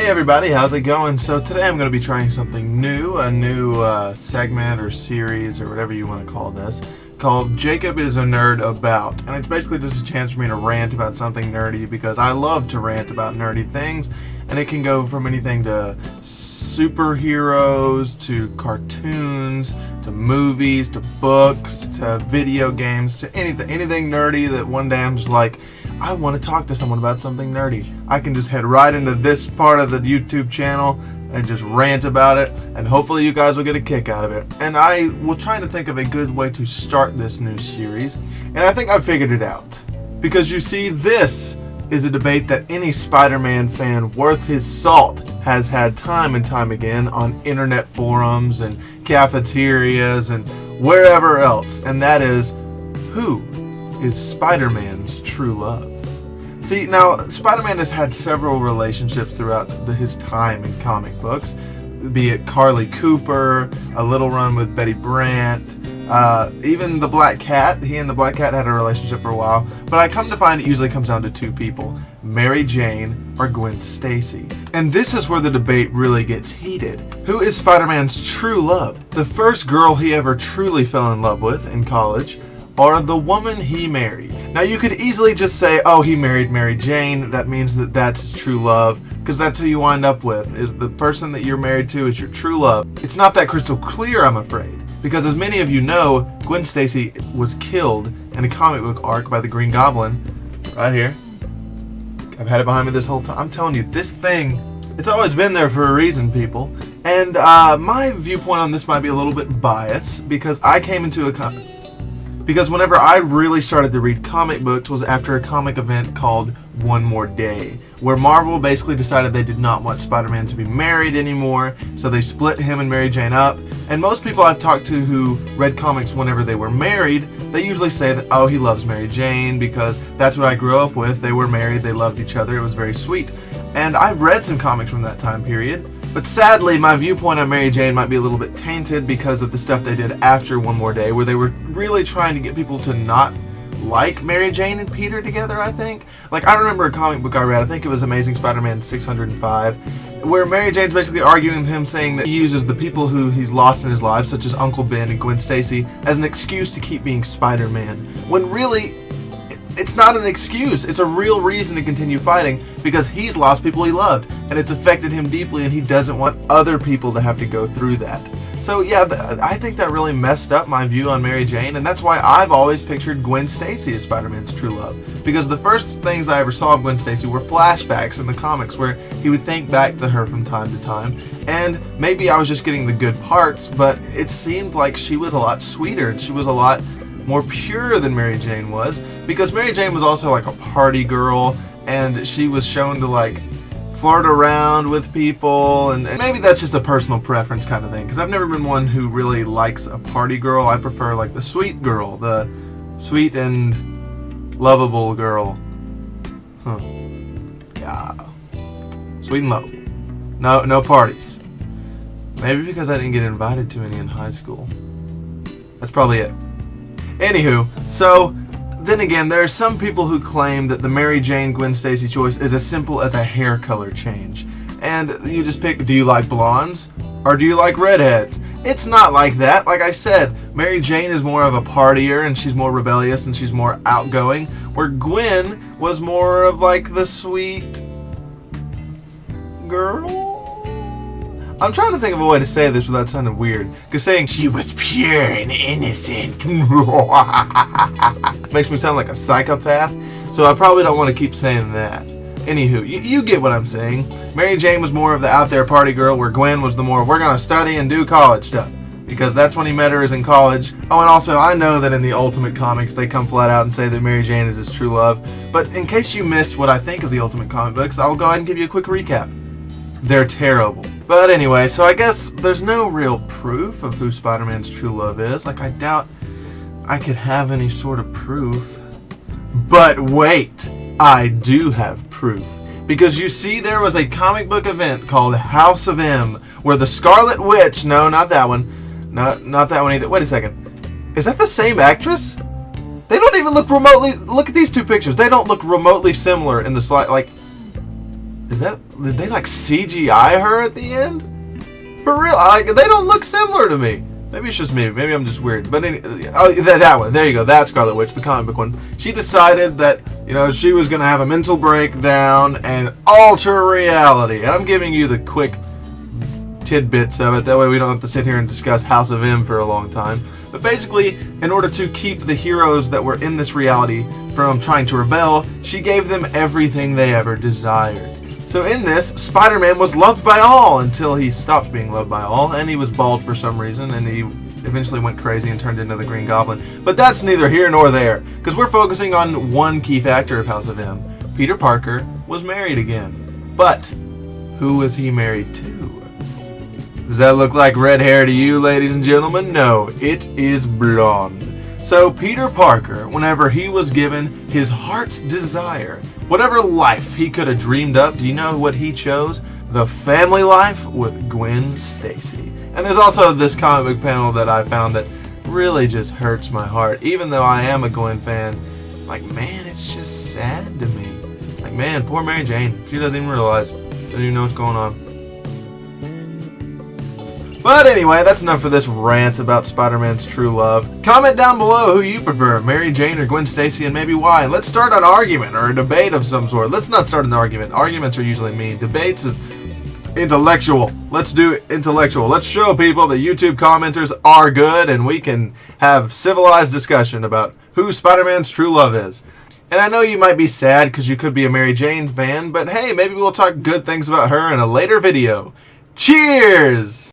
Hey everybody, how's it going? So today I'm going to be trying something new, a new segment or series or whatever you want to call this, called Jacob is a Nerd About. And it's basically just a chance for me to rant about something nerdy because I love to rant about nerdy things. And it can go from anything to superheroes, to cartoons, to movies, to books, to video games, to anything nerdy that one day I'm just like, I want to talk to someone about something nerdy. I can just head right into this part of the YouTube channel and just rant about it, and hopefully you guys will get a kick out of it. And I will try to think of a good way to start this new series, and I think I've figured it out. Because you see, this is a debate that any Spider-Man fan worth his salt has had time and time again on internet forums and cafeterias and wherever else, and that is, who is Spider-Man's true love? See, now, Spider-Man has had several relationships throughout his time in comic books, be it Carly Cooper, a little run with Betty Brant, even the Black Cat. He and the Black Cat had a relationship for a while, but I come to find it usually comes down to two people, Mary Jane or Gwen Stacy. And this is where the debate really gets heated. Who is Spider-Man's true love? The first girl he ever truly fell in love with in college, or the woman he married? Now you could easily just say, oh, he married Mary Jane, that means that that's his true love, because that's who you wind up with, is the person that you're married to is your true love. It's not that crystal clear, I'm afraid, because as many of you know, Gwen Stacy was killed in a comic book arc by the Green Goblin, right here. I've had it behind me this whole time. I'm telling you, this thing, it's always been there for a reason, people. And my viewpoint on this might be a little bit biased, because I came into because whenever I really started to read comic books was after a comic event called One More Day, where Marvel basically decided they did not want Spider-Man to be married anymore, so they split him and Mary Jane up. And most people I've talked to who read comics whenever they were married, they usually say that, oh, he loves Mary Jane because that's what I grew up with. They were married, they loved each other, it was very sweet. And I've read some comics from that time period, but sadly, my viewpoint on Mary Jane might be a little bit tainted because of the stuff they did after One More Day, where they were really trying to get people to not like Mary Jane and Peter together, I think. Like, I remember a comic book I read, I think it was Amazing Spider-Man 605, where Mary Jane's basically arguing with him, saying that he uses the people who he's lost in his life, such as Uncle Ben and Gwen Stacy, as an excuse to keep being Spider-Man, when really, it's not an excuse. It's a real reason to continue fighting because he's lost people he loved and it's affected him deeply and he doesn't want other people to have to go through that. So yeah, I think that really messed up my view on Mary Jane, and that's why I've always pictured Gwen Stacy as Spider-Man's true love, because the first things I ever saw of Gwen Stacy were flashbacks in the comics where he would think back to her from time to time, and maybe I was just getting the good parts, but it seemed like she was a lot sweeter and she was a lot more pure than Mary Jane was, because Mary Jane was also like a party girl and she was shown to like flirt around with people, and maybe that's just a personal preference kind of thing, because I've never been one who really likes a party girl. I prefer like the sweet girl, the sweet and lovable girl. Yeah, sweet and lovable. No parties. Maybe because I didn't get invited to any in high school. That's probably it. Anywho, so then again, there are some people who claim that the Mary Jane Gwen Stacy choice is as simple as a hair color change. And you just pick, do you like blondes or do you like redheads? It's not like that. Like I said, Mary Jane is more of a partier and she's more rebellious and she's more outgoing, where Gwen was more of like the sweet girl. I'm trying to think of a way to say this without sounding weird, because saying she was pure and innocent makes me sound like a psychopath, so I probably don't want to keep saying that. Anywho, you get what I'm saying. Mary Jane was more of the out there party girl, where Gwen was the more, we're going to study and do college stuff, because that's when he met her, is in college. Oh, and also, I know that in the Ultimate Comics, they come flat out and say that Mary Jane is his true love, but in case you missed what I think of the Ultimate Comic books, I'll go ahead and give you a quick recap. They're terrible. But anyway, so I guess there's no real proof of who Spider-Man's true love is. Like, I doubt I could have any sort of proof. But wait, I do have proof. Because you see, there was a comic book event called House of M, where the Scarlet Witch, no, not that one. No, not that one either. Wait a second. Is that the same actress? They don't even look remotely, look at these two pictures. They don't look remotely similar in the slide, like, is that did they like CGI her at the end? For real, like they don't look similar to me. Maybe it's just me. Maybe I'm just weird. But that one. There you go. That Scarlet Witch, the comic book one. She decided that, you know, she was going to have a mental breakdown and alter reality. And I'm giving you the quick tidbits of it. That way we don't have to sit here and discuss House of M for a long time. But basically, in order to keep the heroes that were in this reality from trying to rebel, she gave them everything they ever desired. So in this, Spider-Man was loved by all until he stopped being loved by all, and he was bald for some reason, and he eventually went crazy and turned into the Green Goblin. But that's neither here nor there, because we're focusing on one key factor of House of M. Peter Parker was married again. But who was he married to? Does that look like red hair to you, ladies and gentlemen? No, it is blonde. So Peter Parker, whenever he was given his heart's desire, whatever life he could have dreamed up, do you know what he chose? The family life with Gwen Stacy. And there's also this comic book panel that I found that really just hurts my heart. Even though I am a Gwen fan, like, man, it's just sad to me. Like, man, poor Mary Jane. She doesn't even realize. Doesn't even know what's going on. But anyway, that's enough for this rant about Spider-Man's true love. Comment down below who you prefer, Mary Jane or Gwen Stacy, and maybe why. And let's start an argument or a debate of some sort. Let's not start an argument. Arguments are usually mean. Debates is intellectual. Let's do intellectual. Let's show people that YouTube commenters are good and we can have civilized discussion about who Spider-Man's true love is. And I know you might be sad because you could be a Mary Jane fan, but hey, maybe we'll talk good things about her in a later video. Cheers!